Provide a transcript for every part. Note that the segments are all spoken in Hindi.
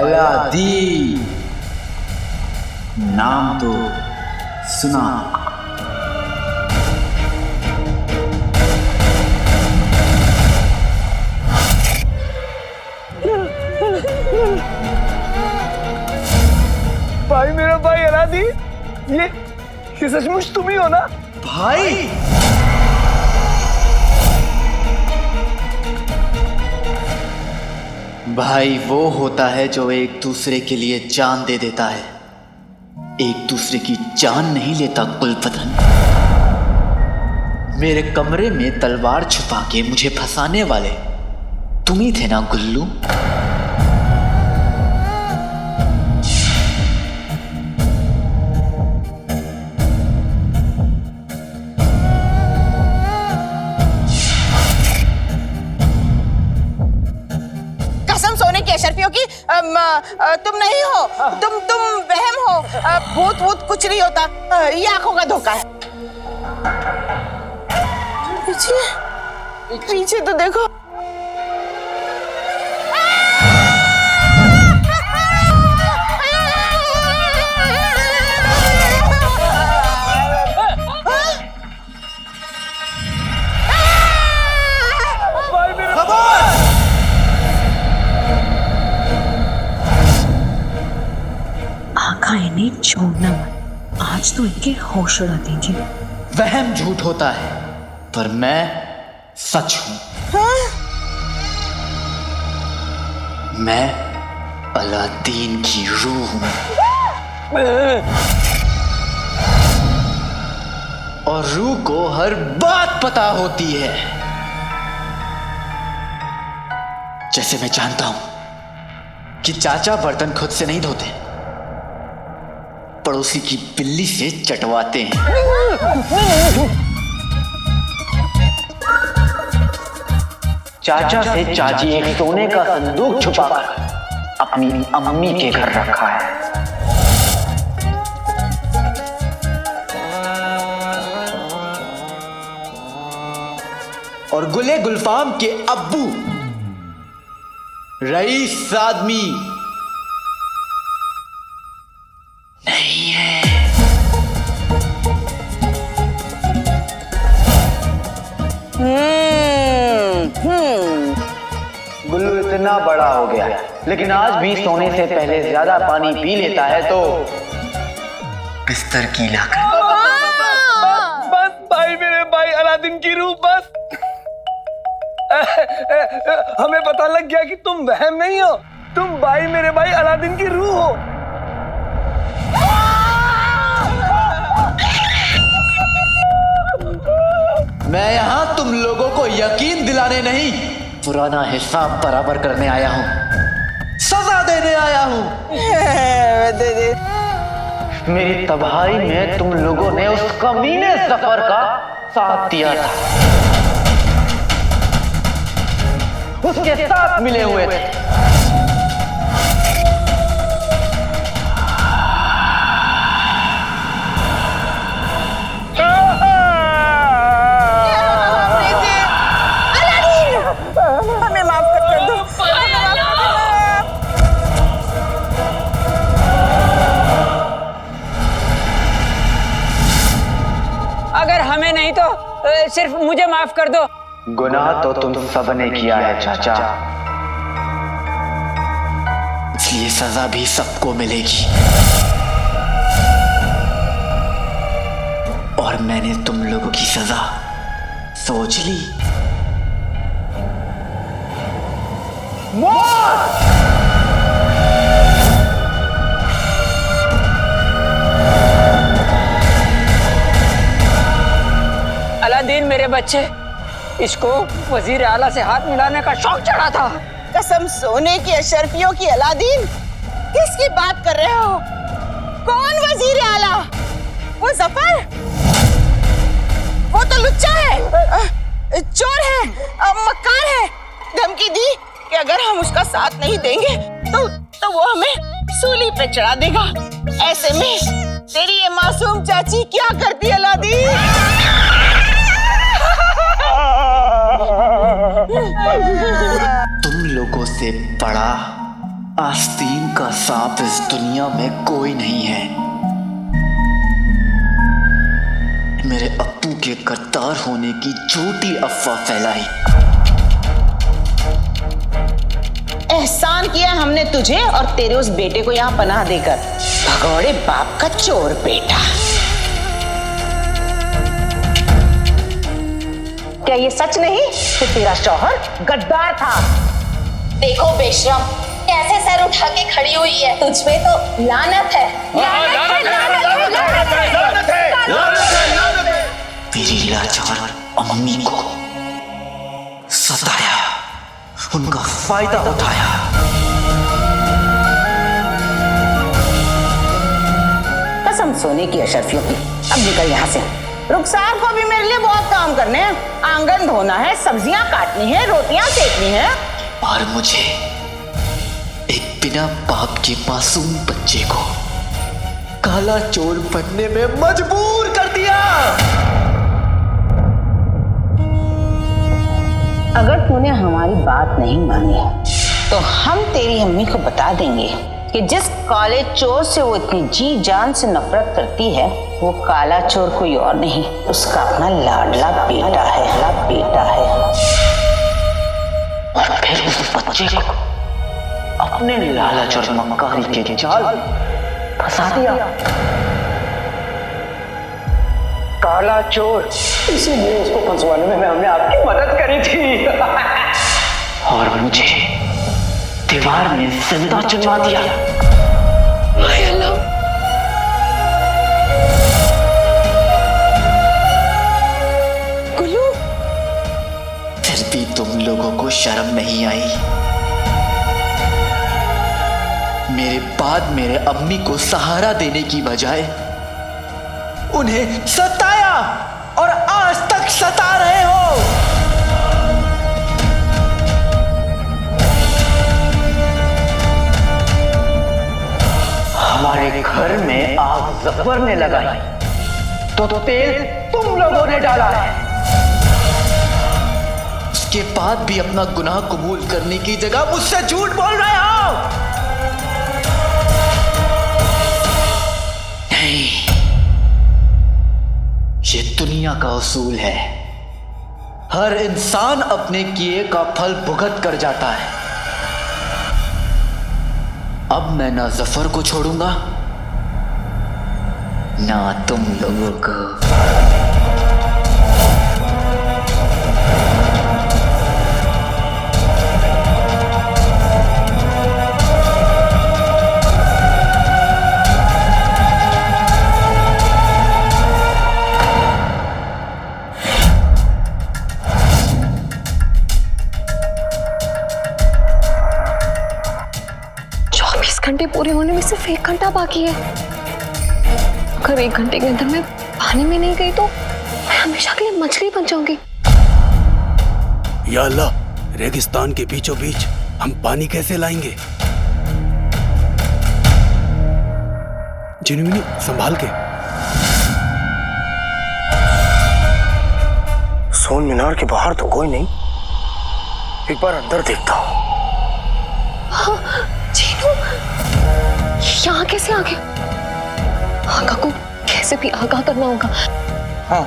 अलादीन, नाम तो सुना। भाई, मेरा भाई अलादीन, ये सचमुच तुम ही हो ना? भाई भाई वो होता है जो एक दूसरे के लिए जान दे देता है, एक दूसरे की जान नहीं लेता कुलपतन। मेरे कमरे में तलवार छुपा के मुझे फंसाने वाले तुम ही थे ना गुल्लू? अशरफियों की तुम नहीं हो, तुम वहम हो, भूत भूत कुछ नहीं होता, ये आंखों का धोखा है। पीछे तो देखो। इन्हें छोड़ना मत, आज तो इनके होश उड़ा देंगे। वहम झूठ होता है पर मैं सच हूं। हाँ? मैं अलादीन की रूह हूं और रूह को हर बात पता होती है। जैसे मैं जानता हूं कि चाचा बर्तन खुद से नहीं धोते, पड़ोसी की बिल्ली से चटवाते हैं। चाचा से चाची एक सोने का संदूक छुपाकर अपनी अम्मी के घर रखा है। और गुले गुलफाम के अब्बू रईस आदमी नहीं है। गुल्लू इतना बड़ा हो गया है लेकिन आज भी सोने से पहले ज्यादा पानी पी लेता है तो बिस्तर गीला कर। बस भाई, मेरे भाई अलादीन की रूह, बस। हमें पता लग गया कि तुम वहम नहीं हो, तुम भाई, मेरे भाई अलादीन की रूह हो। मैं यहां तुम लोगों को यकीन दिलाने नहीं, पुराना हिसाब बराबर करने आया हूं, सजा देने आया हूं। मेरी तबाही में तुम लोगों ने उस कमीने सफर का साथ दिया था, उसके साथ मिले हुए थे। अगर हमें नहीं तो सिर्फ मुझे माफ कर दो। गुनाह तो तुम सबने किया है चाचा, इसलिए सजा भी सबको मिलेगी। और मैंने तुम लोगों की सजा सोच ली, मौत। अलादीन मेरे बच्चे, इसको वजीर आला से हाथ मिलाने का शौक चढ़ा था। कसम सोने की अशरफियों की अलादीन, किसकी बात कर रहे हो? कौन वजीर आला? वो जफर? वो तो लुच्चा है, चोर है, मक्कार है। धमकी दी कि अगर हम उसका साथ नहीं देंगे तो वो हमें सूली पे चढ़ा देगा। ऐसे में तेरी ये मासूम चाची क्या करती अलादीन? तुम लोगों से बड़ा आस्तीन का सांप इस दुनिया में कोई नहीं है। मेरे अप्पू के करतार होने की झूठी अफवाह फैलाई। एहसान किया हमने तुझे और तेरे उस बेटे को यहाँ पनाह देकर। भगौड़े बाप का चोर बेटा। क्या ये सच नहीं कि तेरा शौहर गद्दार था? देखो बेशरम कैसे सर उठा के खड़ी हुई है। तुझ पे तो लानत है। मेरी लाचार अम्मी को सताया, उनका फायदा उठाया। कसम सोने की अशरफियों की। अब निकल यहाँ से। रुखसार को भी मेरे लिए बहुत काम करने हैं। आंगन धोना है, सब्जियां काटनी है, रोटियां सेकनी है। और मुझे एक बिना बाप के मासूम बच्चे को काला चोर बनने में मजबूर कर दिया। अगर तूने हमारी बात नहीं मानी तो हम तेरी अम्मी को बता देंगे कि जिस काले चोर से वो इतनी जी जान से नफरत करती है वो काला चोर कोई और नहीं, उसका अपना लाडला बेटा है। और फिर उस बच्चे को अपने लालच और मक्कारी के जाल फंसा दिया। काला चोर, इसीलिए उसको फंसवाने में हमने आपकी मदद करी थी। और मुझे दीवार में जिंदा चुनवा दिया। हाय अल्लाह। गुल्लू, फिर भी तुम लोगों को शर्म नहीं आई? मेरे बाद मेरे अम्मी को सहारा देने की बजाय उन्हें सताया और आज तक सता रहे हो। हमारे घर में आग जफर ने लगाई तो तेल तुम लोगों ने डाला है। उसके बाद भी अपना गुनाह कबूल करने की जगह मुझसे झूठ बोल रहे हो। नहीं, ये दुनिया का उसूल है। हर इंसान अपने किए का फल भुगत कर जाता है। अब मैं ना जफर को छोड़ूंगा ना तुम लोगों को। घंटे पूरे होने में सिर्फ 1 घंटा बाकी है। अगर 1 घंटे के अंदर मैं पानी में नहीं गई तो मैं हमेशा के लिए मछली बन जाऊंगी। या अल्लाह, रेगिस्तान के बीचों बीच हम पानी कैसे लाएंगे? जिन्होंने संभाल के। सोन मीनार के बाहर तो कोई नहीं, एक बार अंदर देखता हूँ। यहाँ कैसे आ गए? आगा को कैसे भी आगाह करना होगा। हाँ।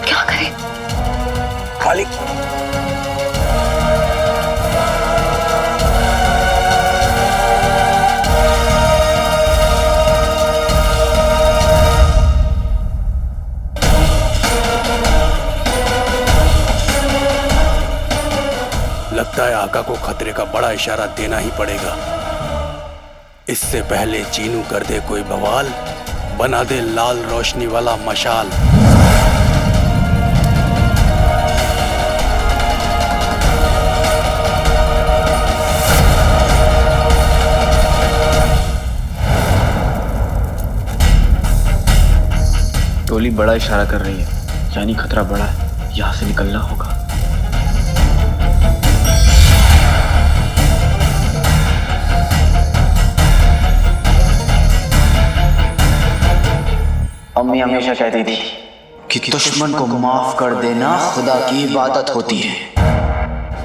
क्या करें? खाली लगता है आका को खतरे का बड़ा इशारा देना ही पड़ेगा। इससे पहले चीनू कर दे कोई बवाल, बना दे लाल रोशनी वाला मशाल। टोली बड़ा इशारा कर रही है, यानी खतरा बड़ा है, यहाँ से निकलना होगा। अम्मी हमेशा कहती थी कि दुश्मन को माफ कर देना खुदा की इबादत होती है,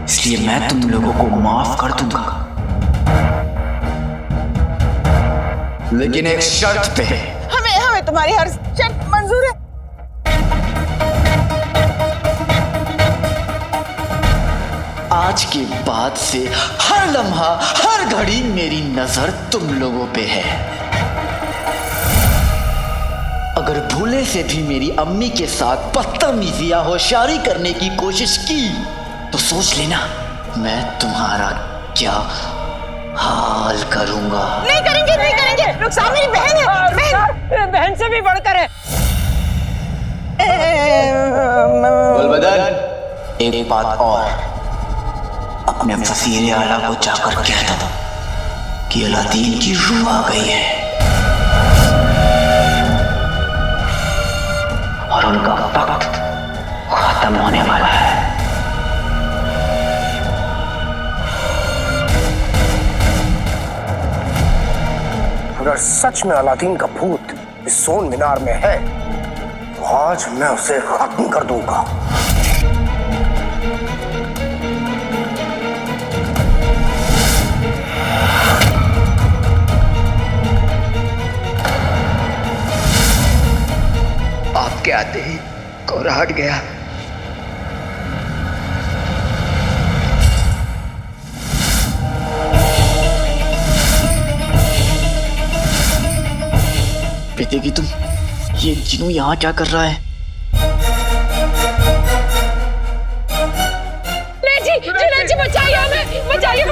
इसलिए मैं तुम लोगों को माफ कर दूंगा, लेकिन एक शर्त पे। हमें तुम्हारी हर शर्त मंजूर है। आज के बाद से हर लम्हा हर घड़ी मेरी नजर तुम लोगों पे है। अगर भूले से भी मेरी अम्मी के साथ बदतमीजी या होशियारी करने की कोशिश की तो सोच लेना मैं तुम्हारा क्या हाल करूंगा। नहीं करेंगे। रुखसार मेरी बहन है। बहन से भी बढ़कर है। गुलबदन, एक बात और, अपने वज़ीर आला को जाकर कह दो कि अलादीन की रूह आ गई है और उनका वक्त खत्म होने वाला है। अगर सच में अलादीन का भूत इस सोन मीनार में है तो आज मैं उसे खत्म कर दूंगा। आपके आते ही कोहरा हट गया। बेटे की तुम, ये जिनू यहाँ क्या कर रहा है? जुनैद जी बचाइए हमें, बचाइए।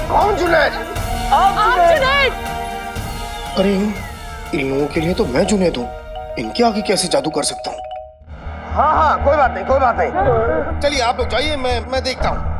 कौन जुनैद? आप जुनैद। अरे इन लोगों के लिए तो मैं जुनैद हूँ, इनके आगे कैसे जादू कर सकता हूँ? हाँ, कोई बात नहीं। चलिए आप लोग जाइए, मैं देखता हूँ।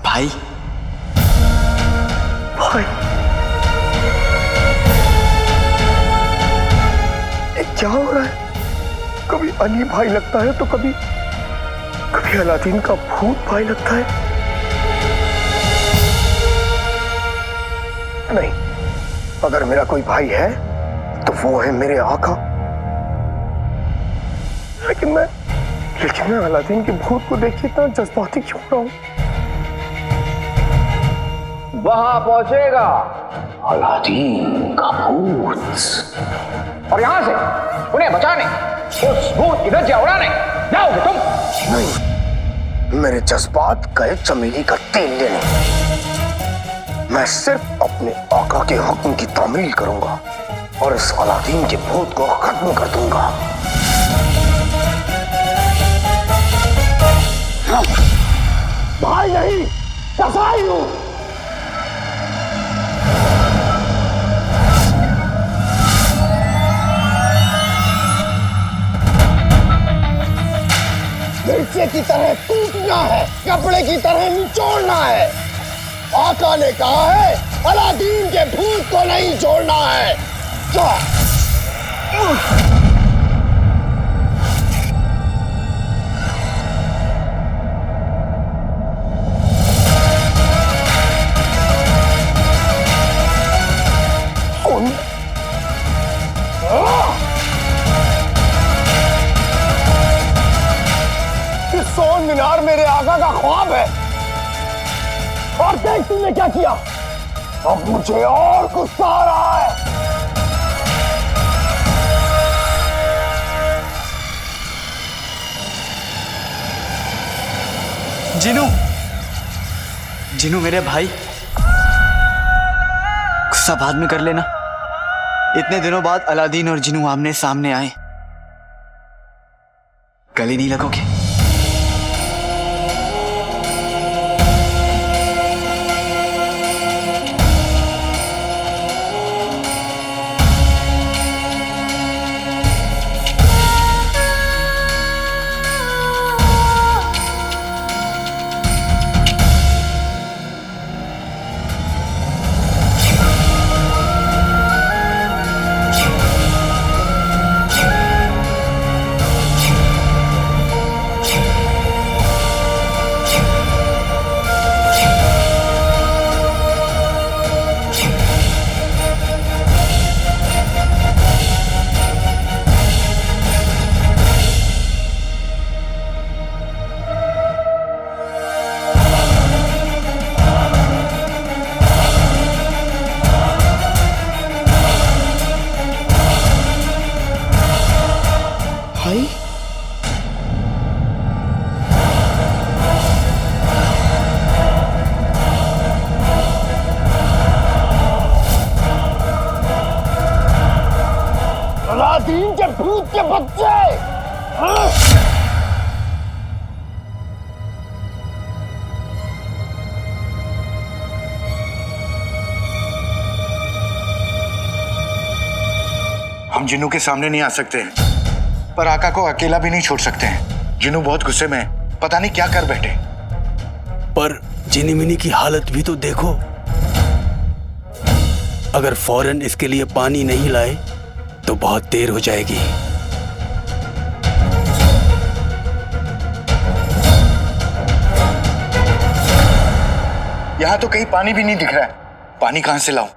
भाई, ये क्या हो रहा है? कभी अली भाई लगता है तो कभी अलादीन का भूत भाई लगता है। नहीं, अगर मेरा कोई भाई है तो वो है मेरे आका। लेकिन मैं अलादीन के भूत को देख के इतना जज्बाती क्यों रहा हूं? वहां पहुंचेगा अलादीन का भूत और यहां से उन्हें बचाने, उस भूत की धज्जियां उड़ाने जाओगे तुम? नहीं, मेरे जज्बात गए चमेली का तेल लेने। मैं सिर्फ अपने आका के हुक्म की तामील करूंगा और इस अलादीन के भूत को खत्म कर दूंगा। भाई नहीं, कसाई हूं। मिर्चे की तरह टूटना है, कपड़े की तरह निचोड़ना है। आका ने कहा है अलादीन के भूत को नहीं छोड़ना है। सोन मीनार मेरे आका का ख्वाब है और देख तूने क्या किया। अब मुझे और गुस्सा आ रहा है। जिनू मेरे भाई, गुस्सा बाद में कर लेना। इतने दिनों बाद अलादीन और जिनू आमने सामने आए, गले नहीं लगोगे? अलादीन के भूत के बच्चे! हम जिन्नू के सामने नहीं आ सकते हैं, पर आका को अकेला भी नहीं छोड़ सकते हैं। जिन्नू बहुत गुस्से में है, पता नहीं क्या कर बैठे। पर जिनी मिनी की हालत भी तो देखो। अगर फौरन इसके लिए पानी नहीं लाए तो बहुत देर हो जाएगी। यहां तो कहीं पानी भी नहीं दिख रहा है। पानी कहां से लाऊं?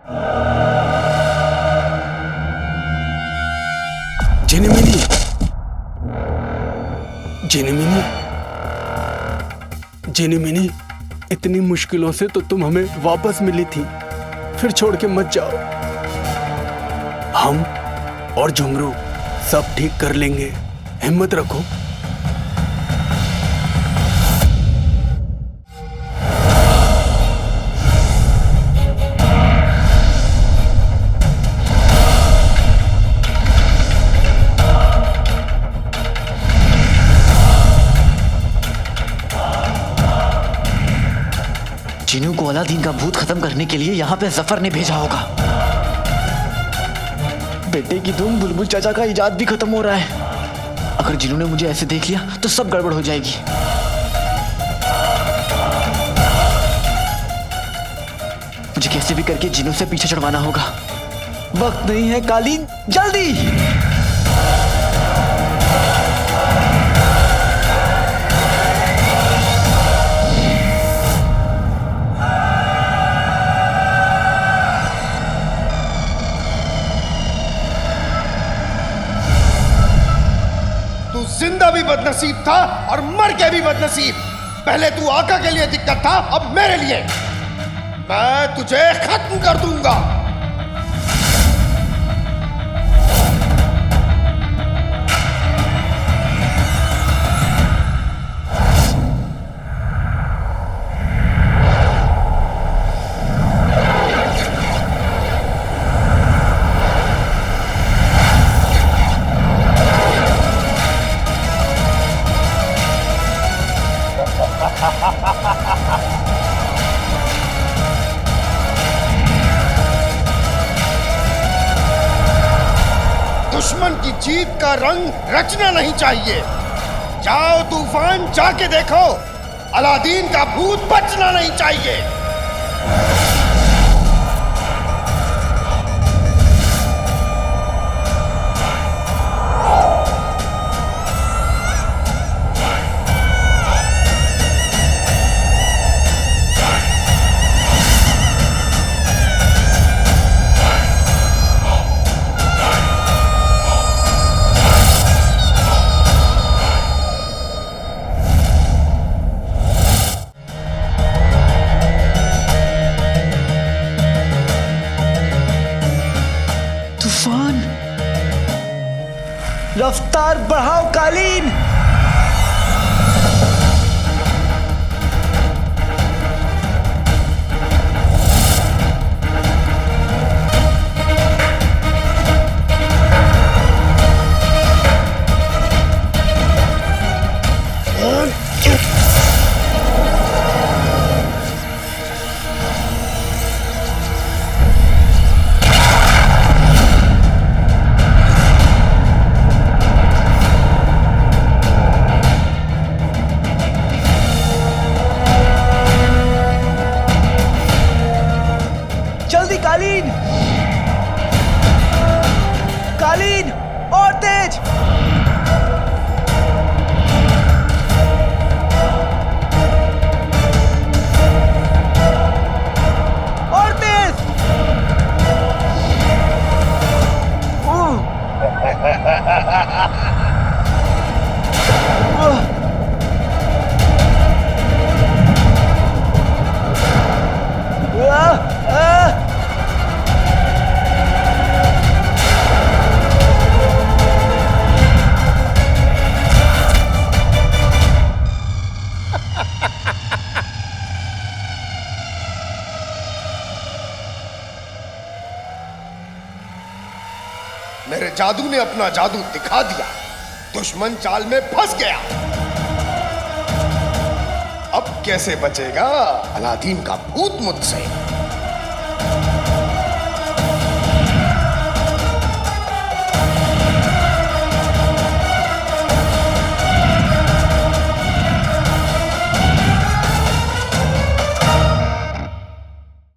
जिनिमिनी, जिनिमिनी, जिनिमिनी, इतनी मुश्किलों से तो तुम हमें वापस मिली थी, फिर छोड़ के मत जाओ। हम और झुमरू सब ठीक कर लेंगे, हिम्मत रखो। जिन्नू को अलादीन का भूत खत्म करने के लिए यहाँ पे जफर ने भेजा होगा। बेटे की धूम बुलबुल चाचा का इजाद भी खत्म हो रहा है। अगर जिन्नू ने मुझे ऐसे देख लिया तो सब गड़बड़ हो जाएगी। मुझे कैसे भी करके जिन्नू से पीछे छुड़वाना होगा। वक्त नहीं है कालीन, जल्दी! जिंदा भी बदनसीब था और मर के भी बदनसीब। पहले तू आका के लिए दिक्कत था, अब मेरे लिए। मैं तुझे खत्म कर दूंगा। दुश्मन की जीत का रंग रचना नहीं चाहिए। जाओ तूफान, जाके देखो। अलादीन का भूत बचना नहीं चाहिए। तूफान, रफ्तार बढ़ाओ कालीन। जल्दी कालीन, कालीन और तेज। और तेज। जादू ने अपना जादू दिखा दिया। दुश्मन चाल में फंस गया। अब कैसे बचेगा अलादीन का भूत मुझसे?